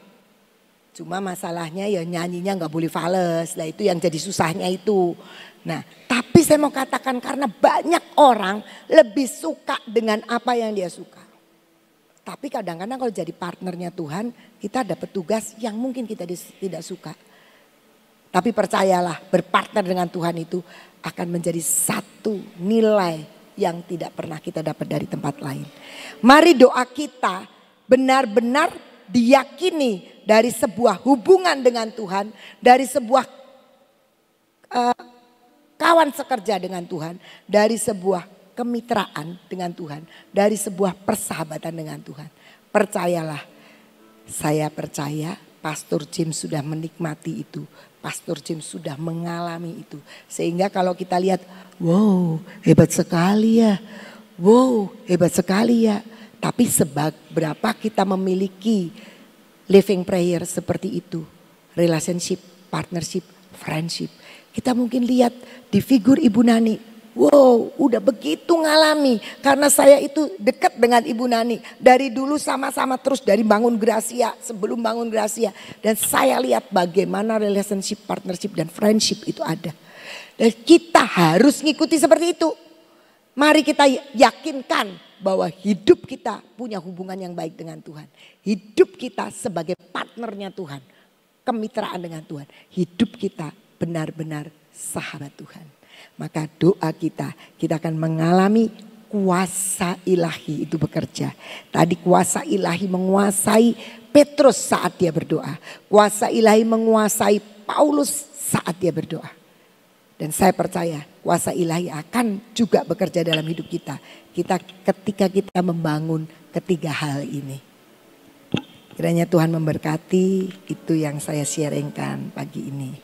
Cuma masalahnya ya nyanyinya nggak boleh fales. Lah itu yang jadi susahnya itu. Nah tapi saya mau katakan karena banyak orang lebih suka dengan apa yang dia suka. Tapi kadang-kadang kalau jadi partnernya Tuhan kita dapat tugas yang mungkin kita tidak suka. Tapi percayalah berpartner dengan Tuhan itu akan menjadi satu nilai yang tidak pernah kita dapat dari tempat lain. Mari doa kita benar-benar diyakini dari sebuah hubungan dengan Tuhan, dari sebuah kawan sekerja dengan Tuhan, dari sebuah kemitraan dengan Tuhan, dari sebuah persahabatan dengan Tuhan. Percayalah, saya percaya Pastor James sudah menikmati itu, Pastor James sudah mengalami itu. Sehingga kalau kita lihat, wow hebat sekali ya, wow hebat sekali ya. Tapi seberapa kita memiliki living prayer seperti itu. Relationship, partnership, friendship. Kita mungkin lihat di figur Ibu Nani. Wow udah begitu ngalami. Karena saya itu dekat dengan Ibu Nani. Dari dulu sama-sama terus dari bangun Gracia. Sebelum bangun Gracia. Dan saya lihat bagaimana relationship, partnership dan friendship itu ada. Dan kita harus ngikuti seperti itu. Mari kita yakinkan bahwa hidup kita punya hubungan yang baik dengan Tuhan. Hidup kita sebagai partnernya Tuhan. Kemitraan dengan Tuhan. Hidup kita benar-benar sahabat Tuhan. Maka doa kita akan mengalami kuasa ilahi itu bekerja. Tadi kuasa ilahi menguasai Petrus saat dia berdoa. Kuasa ilahi menguasai Paulus saat dia berdoa. Dan saya percaya kuasa ilahi akan juga bekerja dalam hidup kita. Ketika kita membangun ketiga hal ini. Kiranya Tuhan memberkati, itu yang saya sharingkan pagi ini.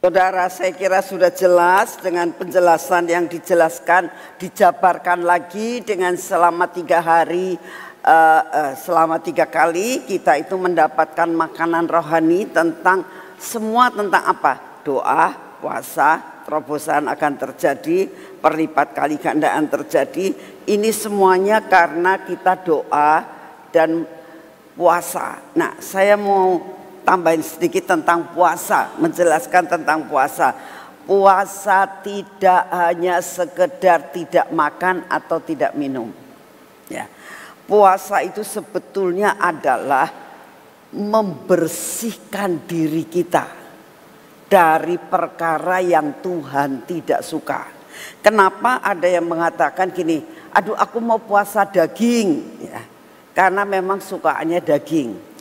Saudara, saya kira sudah jelas dengan penjelasan yang dijelaskan, dijabarkan lagi dengan selama 3 hari, selama 3 kali kita itu mendapatkan makanan rohani tentang semua tentang apa? Doa, puasa, terobosan akan terjadi, perlipat kali gandaan terjadi. Ini semuanya karena kita doa dan puasa. Nah, saya mau tambahin sedikit tentang puasa, menjelaskan tentang puasa. Puasa tidak hanya sekedar tidak makan atau tidak minum. Ya. Puasa itu sebetulnya adalah membersihkan diri kita dari perkara yang Tuhan tidak suka. Kenapa ada yang mengatakan gini, aduh aku mau puasa daging, ya, karena memang sukaannya daging.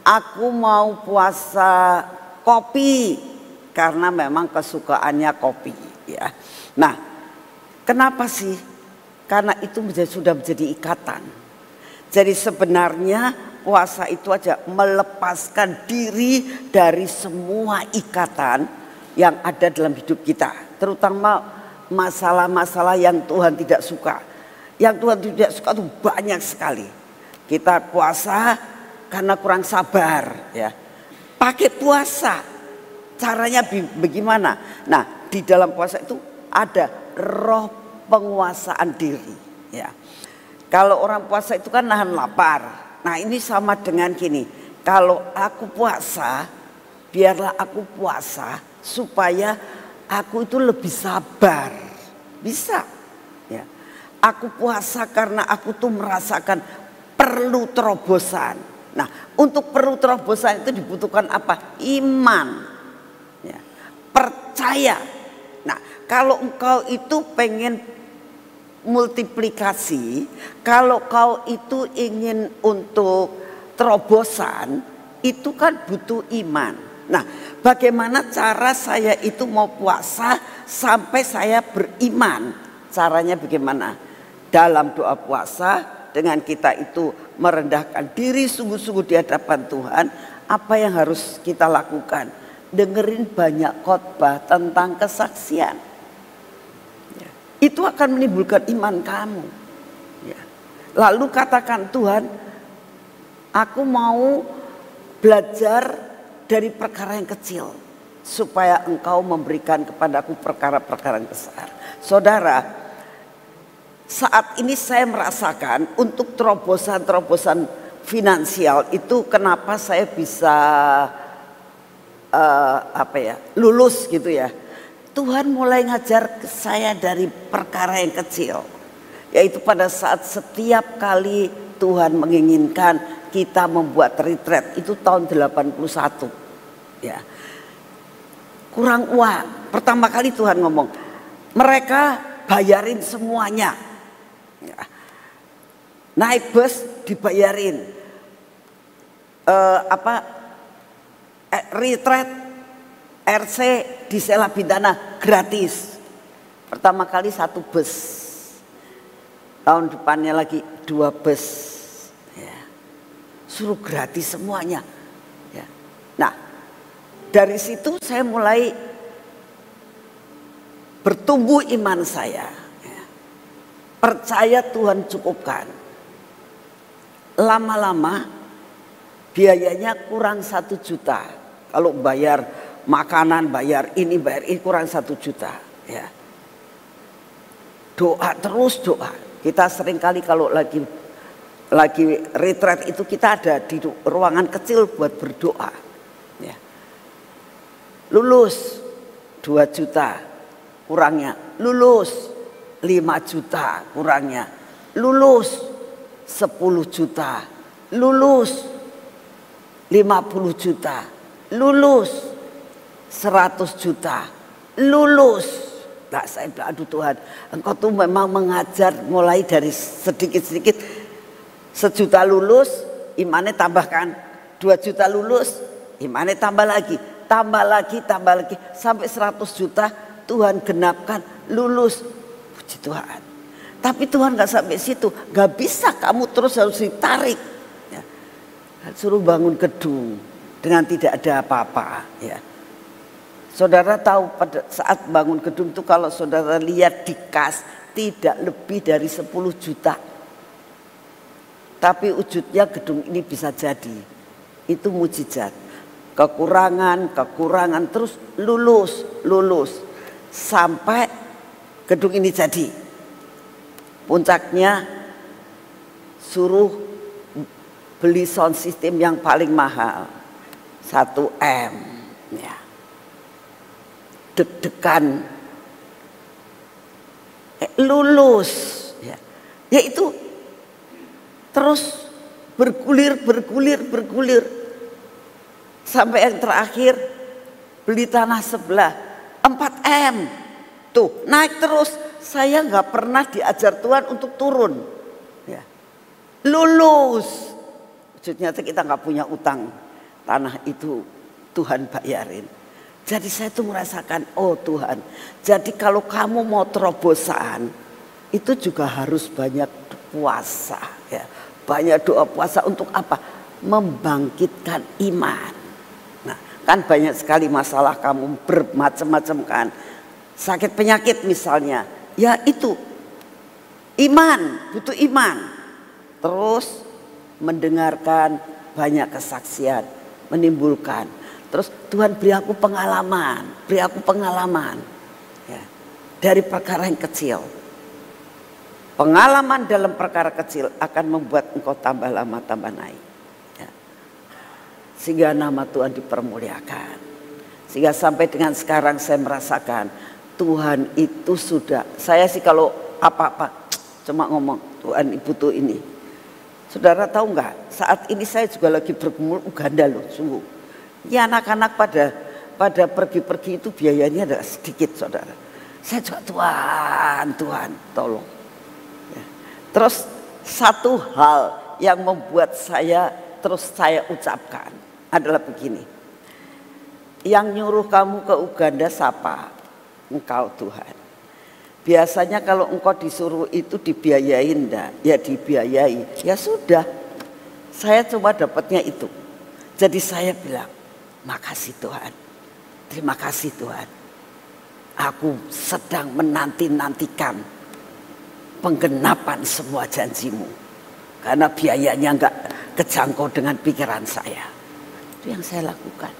Aku mau puasa kopi karena memang kesukaannya kopi, ya. Nah, kenapa sih? Karena itu sudah menjadi ikatan. Jadi sebenarnya puasa itu aja melepaskan diri dari semua ikatan yang ada dalam hidup kita, terutama masalah-masalah yang Tuhan tidak suka. Yang Tuhan tidak suka itu banyak sekali. Kita puasa karena kurang sabar, ya. Pakai puasa, caranya bagaimana? Nah, di dalam puasa itu ada roh penguasaan diri, ya. Kalau orang puasa itu kan nahan lapar. Nah, ini sama dengan gini. Kalau aku puasa, biarlah aku puasa supaya aku itu lebih sabar. Bisa, ya. Aku puasa karena aku tuh merasakan perlu terobosan. Nah, untuk perlu terobosan itu dibutuhkan apa? Iman, ya. Percaya. Nah, kalau engkau itu pengen multiplikasi, kalau kau itu ingin untuk terobosan, itu kan butuh iman. Nah, bagaimana cara saya itu mau puasa sampai saya beriman? Caranya bagaimana? Dalam doa puasa, dengan kita itu merendahkan diri sungguh-sungguh di hadapan Tuhan, apa yang harus kita lakukan? Dengerin banyak khotbah tentang kesaksian. Ya. Itu akan menimbulkan iman kamu. Ya. Lalu katakan, Tuhan, aku mau belajar dari perkara yang kecil supaya Engkau memberikan kepadaku perkara-perkara yang besar. Saudara, saat ini saya merasakan untuk terobosan-terobosan finansial itu kenapa saya bisa lulus gitu ya. Tuhan mulai ngajar saya dari perkara yang kecil. Yaitu pada saat setiap kali Tuhan menginginkan kita membuat retreat, itu tahun 81. Ya. Kurang uang. Pertama kali Tuhan ngomong, mereka bayarin semuanya. Ya. Naik bus dibayarin, retreat RC di Sela Bintana gratis. Pertama kali 1 bus, tahun depannya lagi 2 bus, ya. Suruh gratis semuanya, ya. Nah, dari situ saya mulai bertumbuh iman saya, ya. Percaya Tuhan cukupkan. Lama-lama biayanya kurang 1 juta. Kalau bayar makanan, bayar ini kurang 1 juta. Ya. Doa terus doa. Kita seringkali kalau lagi retreat itu kita ada di ruangan kecil buat berdoa. Ya. Lulus 2 juta kurangnya. Lulus 5 juta kurangnya. Lulus 10 juta. Lulus 50 juta. Lulus 100 juta. Lulus. Nah, saya bilang, aduh Tuhan, Engkau tuh memang mengajar mulai dari sedikit-sedikit. 1 juta lulus, imannya tambahkan. 2 juta lulus, imannya tambah lagi. Tambah lagi, sampai 100 juta Tuhan genapkan, lulus. Puji Tuhan. Tapi Tuhan gak sampai situ, gak bisa, kamu terus harus ditarik. Ya. Suruh bangun gedung dengan tidak ada apa-apa. Ya. Saudara tahu pada saat bangun gedung itu kalau saudara lihat di kas tidak lebih dari 10 juta. Tapi wujudnya gedung ini bisa jadi. Itu mujizat. Kekurangan terus lulus sampai gedung ini jadi. Puncaknya suruh beli sound system yang paling mahal 1 M ya. Deg-degan lulus ya. Yaitu terus bergulir sampai yang terakhir beli tanah sebelah 4 M. Tuh naik terus. Saya nggak pernah diajar Tuhan untuk turun. Ya. Lulus. Maksudnya kita nggak punya utang. Tanah itu Tuhan bayarin. Jadi saya tuh merasakan, oh Tuhan. Jadi kalau kamu mau terobosan, itu juga harus banyak puasa. Ya. Banyak doa puasa untuk apa? Membangkitkan iman. Nah, kan banyak sekali masalah kamu bermacam-macam kan. Sakit penyakit misalnya, ya itu iman, butuh iman. Terus mendengarkan banyak kesaksian, menimbulkan. Terus Tuhan beri aku pengalaman ya, dari perkara yang kecil. Pengalaman dalam perkara kecil akan membuat engkau tambah lama tambah naik. Sehingga nama Tuhan dipermuliakan. Sehingga sampai dengan sekarang saya merasakan Tuhan itu sudah. Saya sih kalau apa-apa cuma ngomong Tuhan butuh ini. Saudara tahu nggak? Saat ini saya juga lagi bergumul Uganda loh, sungguh. Ya anak-anak pada pergi-pergi itu biayanya ada sedikit saudara. Saya juga Tuhan tolong. Ya. Terus satu hal yang membuat saya ucapkan adalah begini. Yang nyuruh kamu ke Uganda siapa? Engkau Tuhan. Biasanya kalau engkau disuruh itu dibiayain enggak? Ya dibiayai. Ya sudah. Saya cuma dapatnya itu. Jadi saya bilang, makasih Tuhan. Terima kasih Tuhan. Aku sedang menanti-nantikan penggenapan semua janjimu. Karena biayanya enggak kejangkau dengan pikiran saya. Itu yang saya lakukan.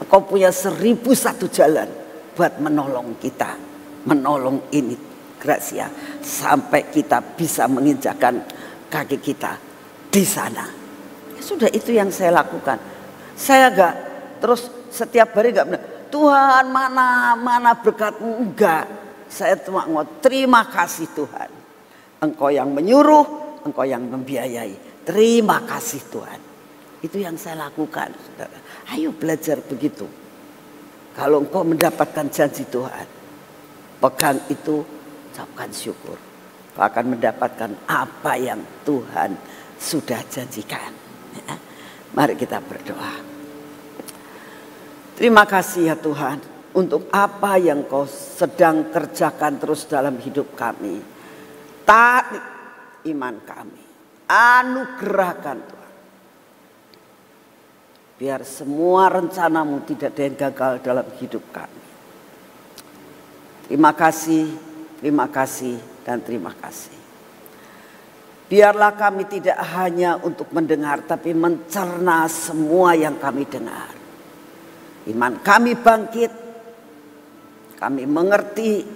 Engkau punya 1001 jalan buat menolong kita. Menolong ini Gracia. Sampai kita bisa menginjakkan kaki kita di sana. Ya sudah itu yang saya lakukan. Saya enggak terus setiap hari enggak benar. Tuhan mana berkatmu, enggak. Saya cuma ngomong terima kasih Tuhan. Engkau yang menyuruh, engkau yang membiayai. Terima kasih Tuhan. Itu yang saya lakukan, saudara. Ayo belajar begitu. Kalau engkau mendapatkan janji Tuhan, pegang itu, ucapkan syukur. Kau akan mendapatkan apa yang Tuhan sudah janjikan. Ya. Mari kita berdoa. Terima kasih ya Tuhan untuk apa yang kau sedang kerjakan terus dalam hidup kami. Tarik iman kami. Anugerahkan Tuhan. Biar semua rencanamu tidak ada yang gagal dalam hidup kami. Terima kasih dan terima kasih. Biarlah kami tidak hanya untuk mendengar tapi mencerna semua yang kami dengar. Iman kami bangkit. Kami mengerti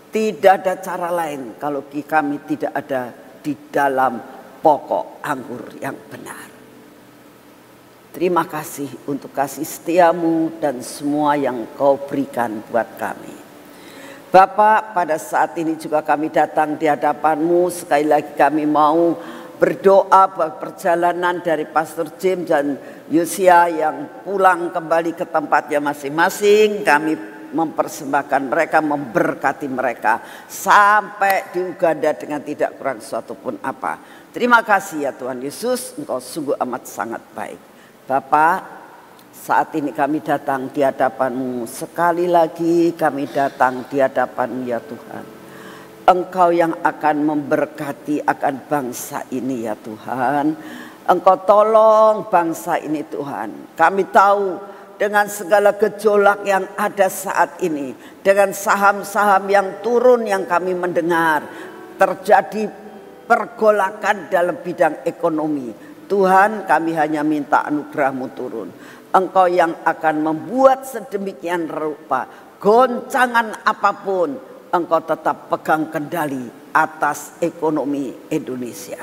tidak ada cara lain kalau kami tidak ada di dalam pokok anggur yang benar. Terima kasih untuk kasih setiamu dan semua yang kau berikan buat kami. Bapak, pada saat ini juga kami datang di hadapan-Mu. Sekali lagi kami mau berdoa buat perjalanan dari Pastor James dan Yosia yang pulang kembali ke tempatnya masing-masing. Kami mempersembahkan mereka, memberkati mereka sampai di Uganda dengan tidak kurang suatu pun apa. Terima kasih ya Tuhan Yesus, Engkau sungguh amat sangat baik. Bapak, saat ini kami datang di hadapan-Mu. Sekali lagi kami datang di hadapan-Mu ya Tuhan. Engkau yang akan memberkati akan bangsa ini ya Tuhan. Engkau tolong bangsa ini Tuhan. Kami tahu dengan segala gejolak yang ada saat ini. Dengan saham-saham yang turun yang kami mendengar. Terjadi pergolakan dalam bidang ekonomi. Tuhan, kami hanya minta anugerah-Mu turun. Engkau yang akan membuat sedemikian rupa, goncangan apapun, Engkau tetap pegang kendali atas ekonomi Indonesia.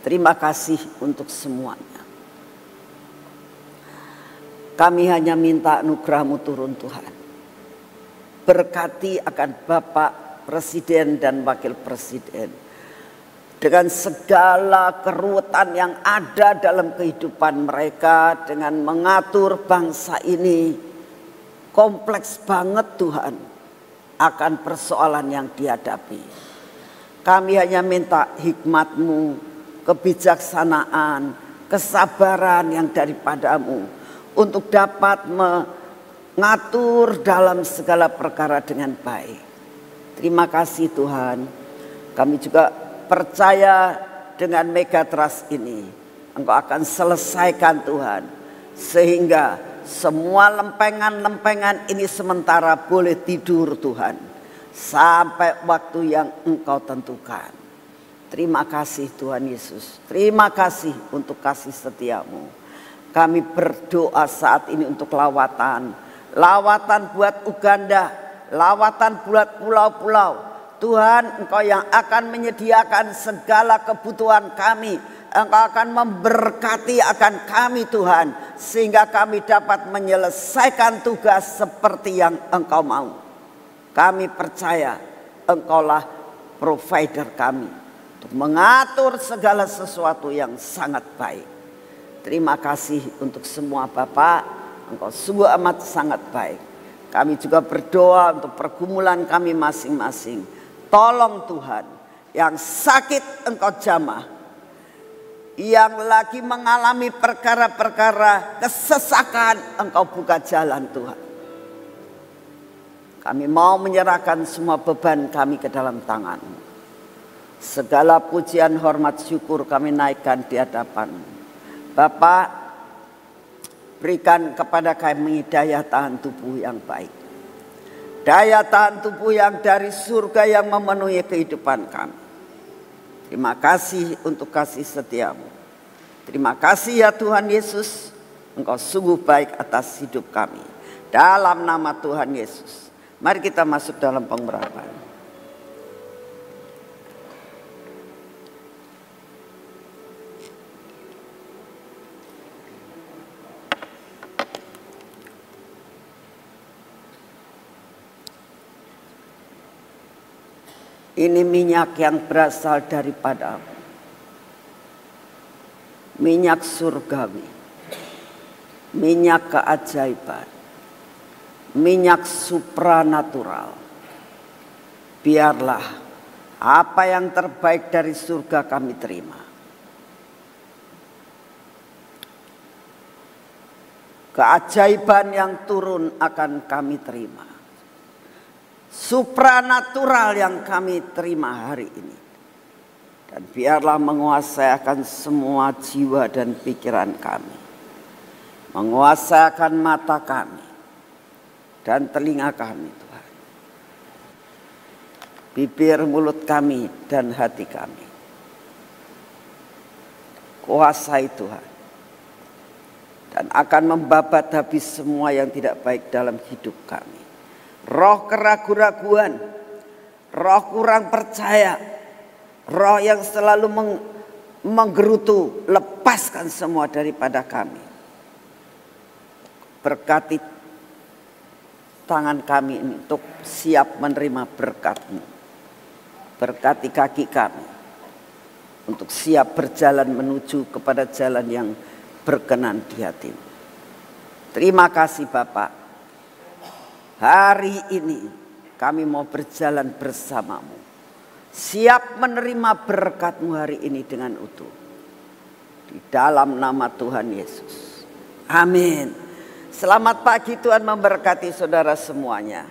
Terima kasih untuk semuanya. Kami hanya minta anugerah-Mu turun Tuhan. Berkati akan Bapak Presiden dan Wakil Presiden. Dengan segala keruwetan yang ada dalam kehidupan mereka. Dengan mengatur bangsa ini. Kompleks banget Tuhan. Akan persoalan yang dihadapi. Kami hanya minta hikmat-Mu. Kebijaksanaan. Kesabaran yang daripada-Mu. Untuk dapat mengatur dalam segala perkara dengan baik. Terima kasih Tuhan. Kami juga percaya dengan Megatrust ini Engkau akan selesaikan Tuhan. Sehingga semua lempengan-lempengan ini sementara boleh tidur Tuhan. Sampai waktu yang Engkau tentukan. Terima kasih Tuhan Yesus. Terima kasih untuk kasih setia-Mu. Kami berdoa saat ini untuk lawatan. Lawatan buat Uganda. Lawatan buat pulau-pulau. Tuhan, Engkau yang akan menyediakan segala kebutuhan kami. Engkau akan memberkati akan kami Tuhan. Sehingga kami dapat menyelesaikan tugas seperti yang Engkau mau. Kami percaya Engkaulah provider kami. Untuk mengatur segala sesuatu yang sangat baik. Terima kasih untuk semua Bapak. Engkau sungguh amat sangat baik. Kami juga berdoa untuk pergumulan kami masing-masing. Tolong Tuhan, yang sakit Engkau jamah, yang lagi mengalami perkara-perkara kesesakan Engkau buka jalan Tuhan. Kami mau menyerahkan semua beban kami ke dalam tangan-Mu. Segala pujian, hormat, syukur kami naikkan di hadapan-Mu. Bapak, berikan kepada kami daya tahan tubuh yang baik. Daya tahan tubuh yang dari surga yang memenuhi kehidupan kami. Terima kasih untuk kasih setia-Mu. Terima kasih ya Tuhan Yesus. Engkau sungguh baik atas hidup kami. Dalam nama Tuhan Yesus. Mari kita masuk dalam pengurapan. Ini minyak yang berasal daripada-Mu. Minyak surgawi. Minyak keajaiban. Minyak supranatural. Biarlah apa yang terbaik dari surga kami terima. Keajaiban yang turun akan kami terima. Supranatural yang kami terima hari ini. Dan biarlah menguasai akan semua jiwa dan pikiran kami. Menguasai akan mata kami. Dan telinga kami Tuhan. Bibir, mulut kami dan hati kami. Kuasai Tuhan. Dan akan membabat habis semua yang tidak baik dalam hidup kami. Roh keraguan-raguan, roh kurang percaya, roh yang selalu menggerutu, lepaskan semua daripada kami. Berkati tangan kami untuk siap menerima berkat-Mu. Berkati kaki kami untuk siap berjalan menuju kepada jalan yang berkenan di hati-Mu. Terima kasih Bapak. Hari ini kami mau berjalan bersama-Mu. Siap menerima berkat-Mu hari ini dengan utuh. Di dalam nama Tuhan Yesus. Amin. Selamat pagi, Tuhan memberkati saudara semuanya.